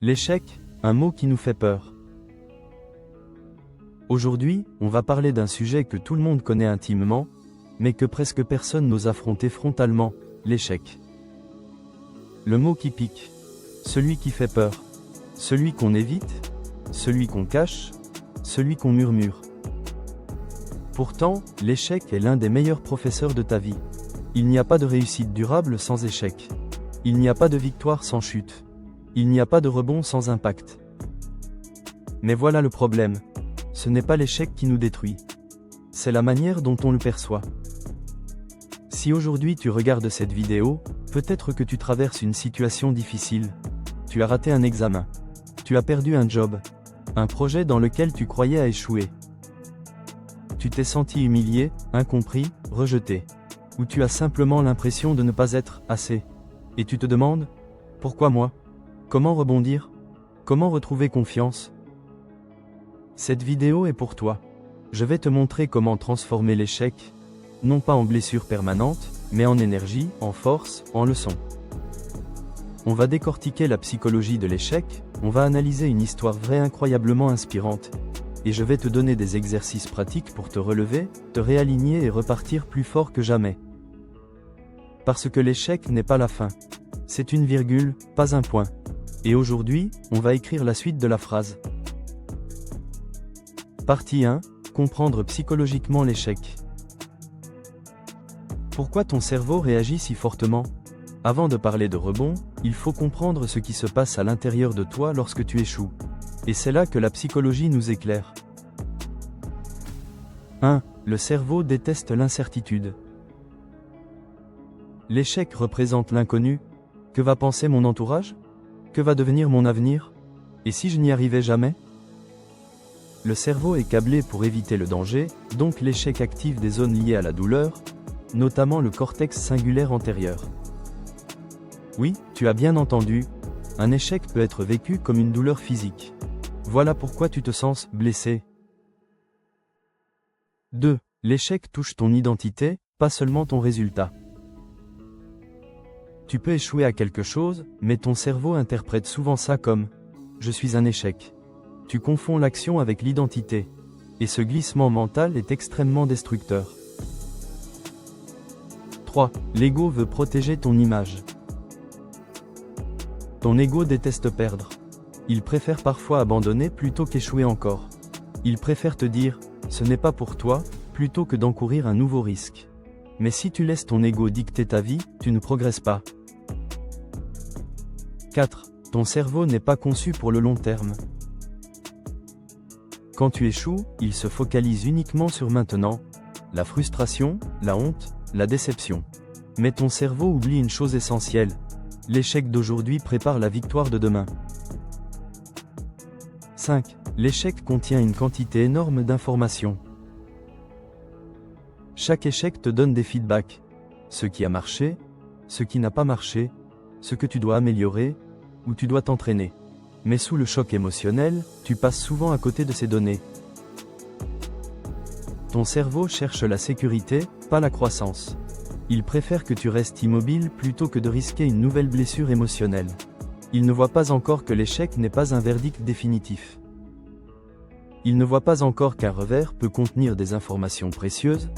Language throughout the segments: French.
L'échec, un mot qui nous fait peur. Aujourd'hui, on va parler d'un sujet que tout le monde connaît intimement, mais que presque personne n'ose affronter frontalement, l'échec. Le mot qui pique, celui qui fait peur, celui qu'on évite, celui qu'on cache, celui qu'on murmure. Pourtant, l'échec est l'un des meilleurs professeurs de ta vie. Il n'y a pas de réussite durable sans échec. Il n'y a pas de victoire sans chute. Il n'y a pas de rebond sans impact. Mais voilà le problème. Ce n'est pas l'échec qui nous détruit. C'est la manière dont on le perçoit. Si aujourd'hui tu regardes cette vidéo, peut-être que tu traverses une situation difficile. Tu as raté un examen. Tu as perdu un job. Un projet dans lequel tu croyais à échouer. Tu t'es senti humilié, incompris, rejeté. Ou tu as simplement l'impression de ne pas être assez. Et tu te demandes, pourquoi moi ? Comment rebondir ? Comment retrouver confiance ? Cette vidéo est pour toi. Je vais te montrer comment transformer l'échec, non pas en blessure permanente, mais en énergie, en force, en leçon. On va décortiquer la psychologie de l'échec, on va analyser une histoire vraie incroyablement inspirante, et je vais te donner des exercices pratiques pour te relever, te réaligner et repartir plus fort que jamais. Parce que l'échec n'est pas la fin. C'est une virgule, pas un point. Et aujourd'hui, on va écrire la suite de la phrase. Partie 1. Comprendre psychologiquement l'échec. Pourquoi ton cerveau réagit si fortement ? Avant de parler de rebond, il faut comprendre ce qui se passe à l'intérieur de toi lorsque tu échoues. Et c'est là que la psychologie nous éclaire. 1. Le cerveau déteste l'incertitude. L'échec représente l'inconnu. Que va penser mon entourage ? Que va devenir mon avenir ? Et si je n'y arrivais jamais ? Le cerveau est câblé pour éviter le danger, donc l'échec active des zones liées à la douleur, notamment le cortex singulaire antérieur. Oui, tu as bien entendu, un échec peut être vécu comme une douleur physique. Voilà pourquoi tu te sens blessé. 2. L'échec touche ton identité, pas seulement ton résultat. Tu peux échouer à quelque chose, mais ton cerveau interprète souvent ça comme « je suis un échec ». Tu confonds l'action avec l'identité. Et ce glissement mental est extrêmement destructeur. 3. L'ego veut protéger ton image. Ton ego déteste perdre. Il préfère parfois abandonner plutôt qu'échouer encore. Il préfère te dire « ce n'est pas pour toi » plutôt que d'encourir un nouveau risque. Mais si tu laisses ton ego dicter ta vie, tu ne progresses pas. 4. Ton cerveau n'est pas conçu pour le long terme. Quand tu échoues, il se focalise uniquement sur maintenant, la frustration, la honte, la déception. Mais ton cerveau oublie une chose essentielle. L'échec d'aujourd'hui prépare la victoire de demain. 5. L'échec contient une quantité énorme d'informations. Chaque échec te donne des feedbacks. Ce qui a marché, ce qui n'a pas marché, ce que tu dois améliorer, ou tu dois t'entraîner. Mais sous le choc émotionnel, tu passes souvent à côté de ces données. Ton cerveau cherche la sécurité, pas la croissance. Il préfère que tu restes immobile plutôt que de risquer une nouvelle blessure émotionnelle. Il ne voit pas encore que l'échec n'est pas un verdict définitif. Il ne voit pas encore qu'un revers peut contenir des informations précieuses,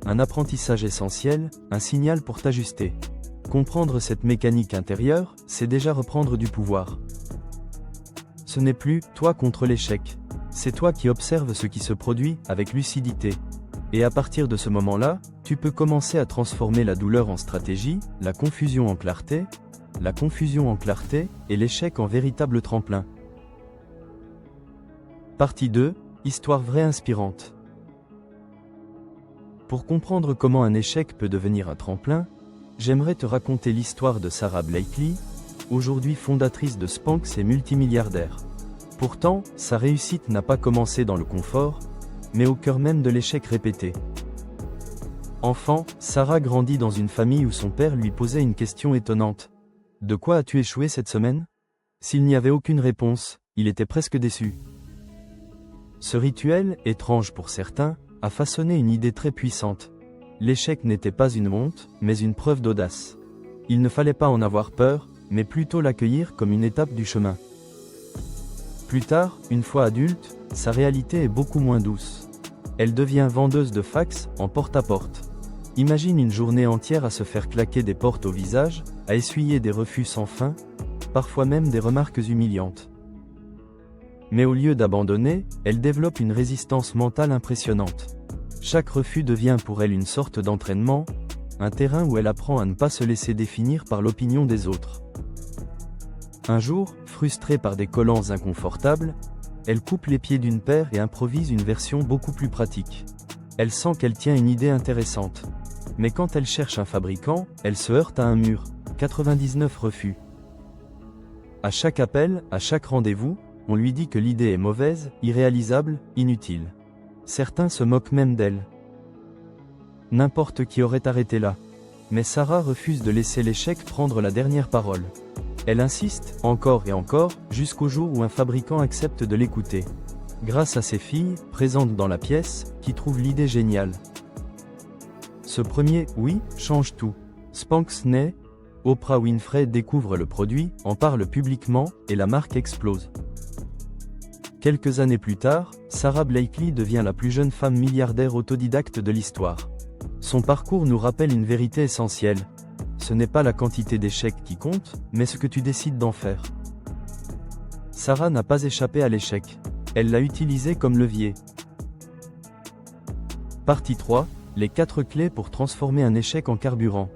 un apprentissage essentiel, un signal pour t'ajuster. Comprendre cette mécanique intérieure, c'est déjà reprendre du pouvoir. Ce n'est plus toi contre l'échec. C'est toi qui observes ce qui se produit avec lucidité. Et à partir de ce moment-là, tu peux commencer à transformer la douleur en stratégie, la confusion en clarté et l'échec en véritable tremplin. Partie 2. Histoire vraie inspirante. Pour comprendre comment un échec peut devenir un tremplin, j'aimerais te raconter l'histoire de Sara Blakely, aujourd'hui fondatrice de Spanx et multimilliardaire. Pourtant, sa réussite n'a pas commencé dans le confort, mais au cœur même de l'échec répété. Enfant, Sara grandit dans une famille où son père lui posait une question étonnante. « De quoi as-tu échoué cette semaine ?» S'il n'y avait aucune réponse, il était presque déçu. Ce rituel, étrange pour certains, a façonné une idée très puissante. L'échec n'était pas une honte, mais une preuve d'audace. Il ne fallait pas en avoir peur, mais plutôt l'accueillir comme une étape du chemin. Plus tard, une fois adulte, sa réalité est beaucoup moins douce. Elle devient vendeuse de fax en porte-à-porte. Imagine une journée entière à se faire claquer des portes au visage, à essuyer des refus sans fin, parfois même des remarques humiliantes. Mais au lieu d'abandonner, elle développe une résistance mentale impressionnante. Chaque refus devient pour elle une sorte d'entraînement, un terrain où elle apprend à ne pas se laisser définir par l'opinion des autres. Un jour, frustrée par des collants inconfortables, elle coupe les pieds d'une paire et improvise une version beaucoup plus pratique. Elle sent qu'elle tient une idée intéressante. Mais quand elle cherche un fabricant, elle se heurte à un mur. 99 refus. À chaque appel, à chaque rendez-vous, on lui dit que l'idée est mauvaise, irréalisable, inutile. Certains se moquent même d'elle. N'importe qui aurait arrêté là. Mais Sarah refuse de laisser l'échec prendre la dernière parole. Elle insiste, encore et encore, jusqu'au jour où un fabricant accepte de l'écouter. Grâce à ses filles, présentes dans la pièce, qui trouvent l'idée géniale. Ce premier « oui » change tout. Spanx naît, Oprah Winfrey découvre le produit, en parle publiquement, et la marque explose. Quelques années plus tard, Sara Blakely devient la plus jeune femme milliardaire autodidacte de l'histoire. Son parcours nous rappelle une vérité essentielle. Ce n'est pas la quantité d'échecs qui compte, mais ce que tu décides d'en faire. Sarah n'a pas échappé à l'échec. Elle l'a utilisé comme levier. Partie 3. Les 4 clés pour transformer un échec en carburant.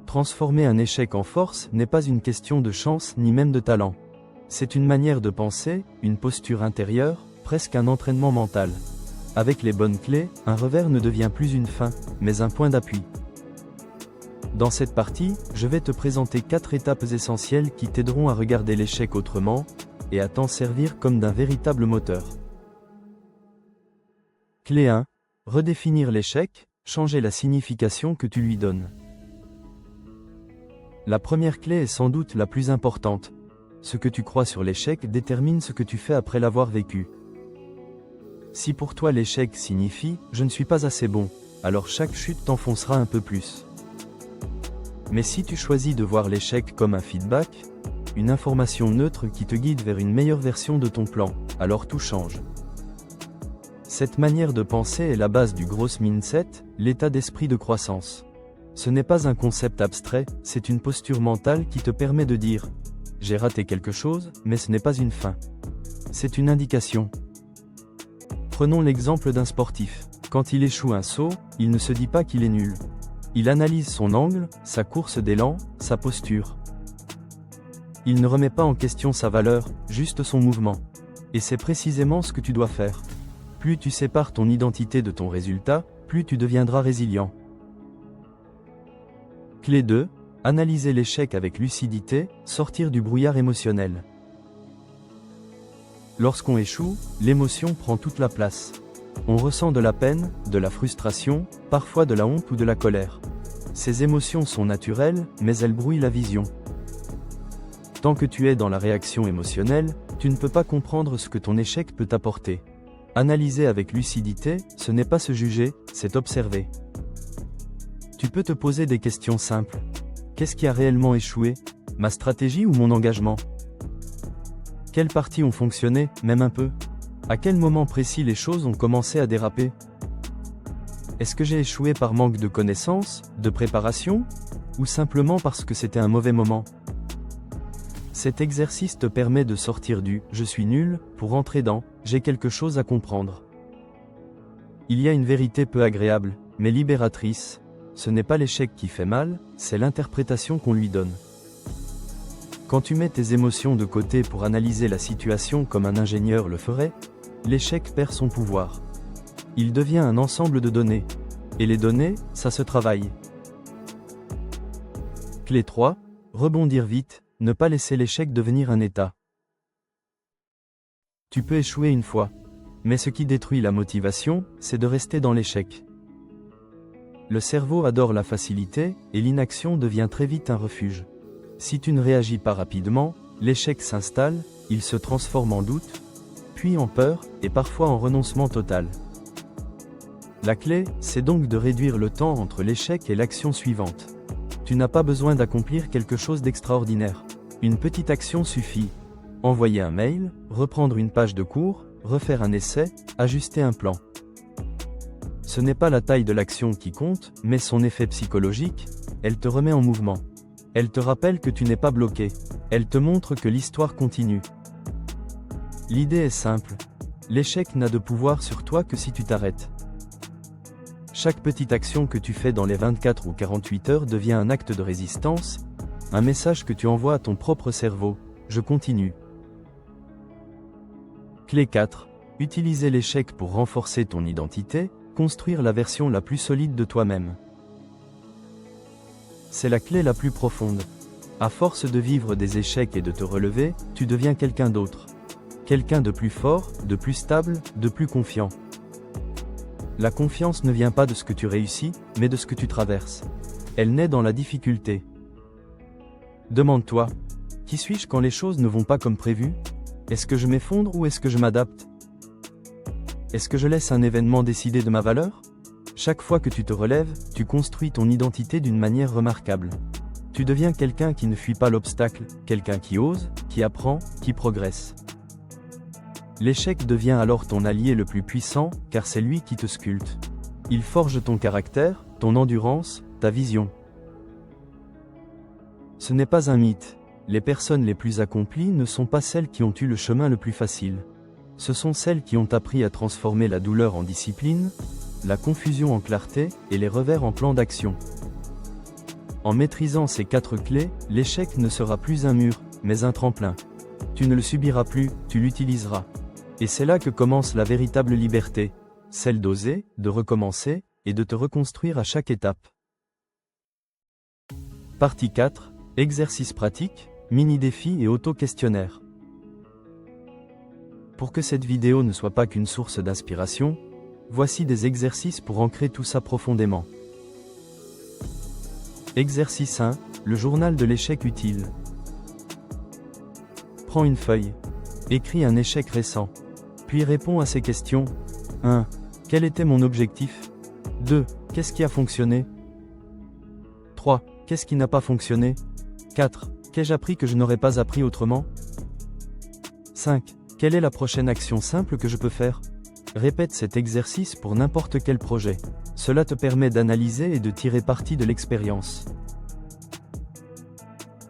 Transformer un échec en force n'est pas une question de chance ni même de talent. C'est une manière de penser, une posture intérieure, presque un entraînement mental. Avec les bonnes clés, un revers ne devient plus une fin, mais un point d'appui. Dans cette partie, je vais te présenter 4 étapes essentielles qui t'aideront à regarder l'échec autrement, et à t'en servir comme d'un véritable moteur. Clé 1. Redéfinir l'échec, changer la signification que tu lui donnes. La première clé est sans doute la plus importante. Ce que tu crois sur l'échec détermine ce que tu fais après l'avoir vécu. Si pour toi l'échec signifie « je ne suis pas assez bon », alors chaque chute t'enfoncera un peu plus. Mais si tu choisis de voir l'échec comme un feedback, une information neutre qui te guide vers une meilleure version de ton plan, alors tout change. Cette manière de penser est la base du growth mindset, l'état d'esprit de croissance. Ce n'est pas un concept abstrait, c'est une posture mentale qui te permet de dire « j'ai raté quelque chose, mais ce n'est pas une fin ». C'est une indication. Prenons l'exemple d'un sportif. Quand il échoue un saut, il ne se dit pas qu'il est nul. Il analyse son angle, sa course d'élan, sa posture. Il ne remet pas en question sa valeur, juste son mouvement. Et c'est précisément ce que tu dois faire. Plus tu sépares ton identité de ton résultat, plus tu deviendras résilient. Clé 2. Analyser l'échec avec lucidité, sortir du brouillard émotionnel. Lorsqu'on échoue, l'émotion prend toute la place. On ressent de la peine, de la frustration, parfois de la honte ou de la colère. Ces émotions sont naturelles, mais elles brouillent la vision. Tant que tu es dans la réaction émotionnelle, tu ne peux pas comprendre ce que ton échec peut t'apporter. Analyser avec lucidité, ce n'est pas se juger, c'est observer. Tu peux te poser des questions simples. Qu'est-ce qui a réellement échoué? Ma stratégie ou mon engagement? Quelles parties ont fonctionné, même un peu? À quel moment précis les choses ont commencé à déraper? Est-ce que j'ai échoué par manque de connaissances, de préparation, ou simplement parce que c'était un mauvais moment? Cet exercice te permet de sortir du « je suis nul » pour entrer dans « j'ai quelque chose à comprendre ». Il y a une vérité peu agréable, mais libératrice. Ce n'est pas l'échec qui fait mal, c'est l'interprétation qu'on lui donne. Quand tu mets tes émotions de côté pour analyser la situation comme un ingénieur le ferait, l'échec perd son pouvoir. Il devient un ensemble de données. Et les données, ça se travaille. Clé 3. Rebondir vite, ne pas laisser l'échec devenir un état. Tu peux échouer une fois. Mais ce qui détruit la motivation, c'est de rester dans l'échec. Le cerveau adore la facilité, et l'inaction devient très vite un refuge. Si tu ne réagis pas rapidement, l'échec s'installe, il se transforme en doute, puis en peur, et parfois en renoncement total. La clé, c'est donc de réduire le temps entre l'échec et l'action suivante. Tu n'as pas besoin d'accomplir quelque chose d'extraordinaire. Une petite action suffit. Envoyer un mail, reprendre une page de cours, refaire un essai, ajuster un plan. Ce n'est pas la taille de l'action qui compte, mais son effet psychologique. Elle te remet en mouvement. Elle te rappelle que tu n'es pas bloqué. Elle te montre que l'histoire continue. L'idée est simple. L'échec n'a de pouvoir sur toi que si tu t'arrêtes. Chaque petite action que tu fais dans les 24 ou 48 heures devient un acte de résistance, un message que tu envoies à ton propre cerveau. Je continue. Clé 4. Utiliser l'échec pour renforcer ton identité, construire la version la plus solide de toi-même. C'est la clé la plus profonde. À force de vivre des échecs et de te relever, tu deviens quelqu'un d'autre. Quelqu'un de plus fort, de plus stable, de plus confiant. La confiance ne vient pas de ce que tu réussis, mais de ce que tu traverses. Elle naît dans la difficulté. Demande-toi, qui suis-je quand les choses ne vont pas comme prévu? Est-ce que je m'effondre ou est-ce que je m'adapte? Est-ce que je laisse un événement décider de ma valeur? Chaque fois que tu te relèves, tu construis ton identité d'une manière remarquable. Tu deviens quelqu'un qui ne fuit pas l'obstacle, quelqu'un qui ose, qui apprend, qui progresse. L'échec devient alors ton allié le plus puissant, car c'est lui qui te sculpte. Il forge ton caractère, ton endurance, ta vision. Ce n'est pas un mythe. Les personnes les plus accomplies ne sont pas celles qui ont eu le chemin le plus facile. Ce sont celles qui ont appris à transformer la douleur en discipline, la confusion en clarté, et les revers en plan d'action. En maîtrisant ces 4 clés, l'échec ne sera plus un mur, mais un tremplin. Tu ne le subiras plus, tu l'utiliseras. Et c'est là que commence la véritable liberté, celle d'oser, de recommencer, et de te reconstruire à chaque étape. Partie 4. Exercice pratique, mini-défi et auto-questionnaire. Pour que cette vidéo ne soit pas qu'une source d'inspiration, voici des exercices pour ancrer tout ça profondément. Exercice 1. Le journal de l'échec utile. Prends une feuille. Écris un échec récent. Puis réponds à ces questions. 1. Quel était mon objectif? 2. Qu'est-ce qui a fonctionné? 3. Qu'est-ce qui n'a pas fonctionné? 4. Qu'ai-je appris que je n'aurais pas appris autrement? 5. Quelle est la prochaine action simple que je peux faire? Répète cet exercice pour n'importe quel projet. Cela te permet d'analyser et de tirer parti de l'expérience.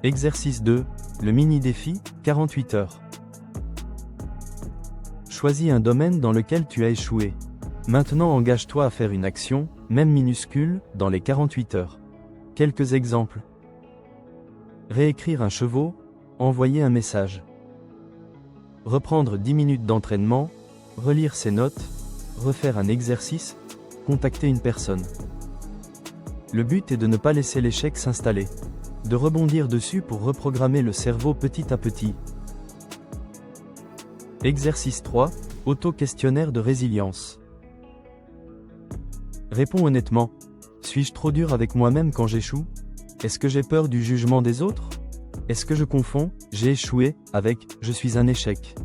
Exercice 2. Le mini-défi, 48 heures. Choisis un domaine dans lequel tu as échoué. Maintenant engage-toi à faire une action, même minuscule, dans les 48 heures. Quelques exemples. Réécrire un chevaux, envoyer un message. Reprendre 10 minutes d'entraînement, relire ses notes, refaire un exercice, contacter une personne. Le but est de ne pas laisser l'échec s'installer, de rebondir dessus pour reprogrammer le cerveau petit à petit. Exercice 3, auto-questionnaire de résilience. Réponds honnêtement. Suis-je trop dur avec moi-même quand j'échoue? Est-ce que j'ai peur du jugement des autres? Est-ce que je confonds « j'ai échoué » avec « je suis un échec » ?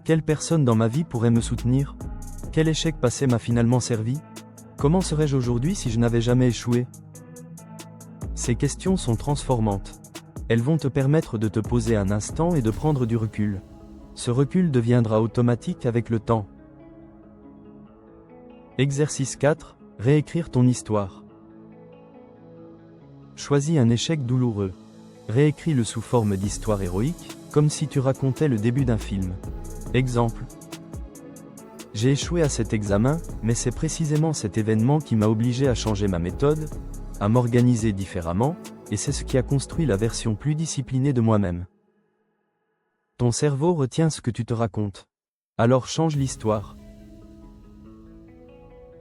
Quelle personne dans ma vie pourrait me soutenir? Quel échec passé m'a finalement servi? Comment serais-je aujourd'hui si je n'avais jamais échoué? Ces questions sont transformantes. Elles vont te permettre de te poser un instant et de prendre du recul. Ce recul deviendra automatique avec le temps. Exercice 4. Réécrire ton histoire. Choisis un échec douloureux. Réécris-le sous forme d'histoire héroïque, comme si tu racontais le début d'un film. Exemple. J'ai échoué à cet examen, mais c'est précisément cet événement qui m'a obligé à changer ma méthode, à m'organiser différemment, et c'est ce qui a construit la version plus disciplinée de moi-même. Ton cerveau retient ce que tu te racontes. Alors change l'histoire.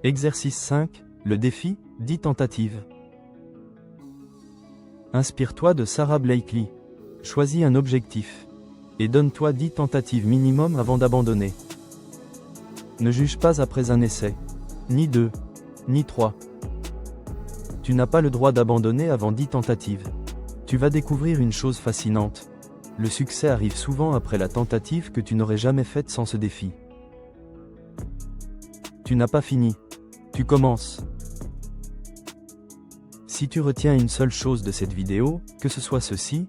Exercice 5. Le défi, 10 tentatives. Inspire-toi de Sara Blakely. Choisis un objectif. Et donne-toi 10 tentatives minimum avant d'abandonner. Ne juge pas après un essai. Ni 2. Ni 3. Tu n'as pas le droit d'abandonner avant 10 tentatives. Tu vas découvrir une chose fascinante. Le succès arrive souvent après la tentative que tu n'aurais jamais faite sans ce défi. Tu n'as pas fini. Tu commences. Si tu retiens une seule chose de cette vidéo, que ce soit ceci,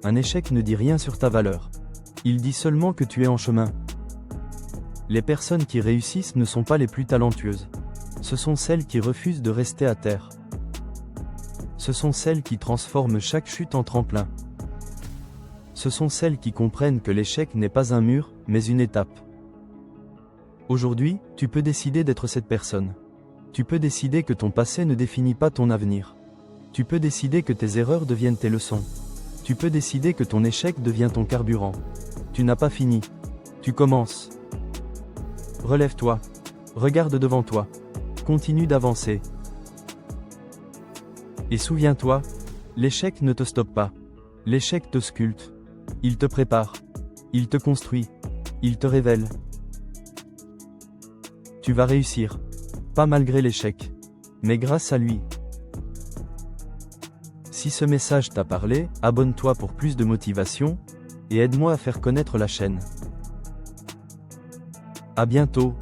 un échec ne dit rien sur ta valeur. Il dit seulement que tu es en chemin. Les personnes qui réussissent ne sont pas les plus talentueuses. Ce sont celles qui refusent de rester à terre. Ce sont celles qui transforment chaque chute en tremplin. Ce sont celles qui comprennent que l'échec n'est pas un mur, mais une étape. Aujourd'hui, tu peux décider d'être cette personne. Tu peux décider que ton passé ne définit pas ton avenir. Tu peux décider que tes erreurs deviennent tes leçons. Tu peux décider que ton échec devient ton carburant. Tu n'as pas fini. Tu commences. Relève-toi. Regarde devant toi. Continue d'avancer. Et souviens-toi, l'échec ne te stoppe pas. L'échec te sculpte. Il te prépare. Il te construit. Il te révèle. Tu vas réussir. Pas malgré l'échec, mais grâce à lui. Si ce message t'a parlé, abonne-toi pour plus de motivation, et aide-moi à faire connaître la chaîne. À bientôt.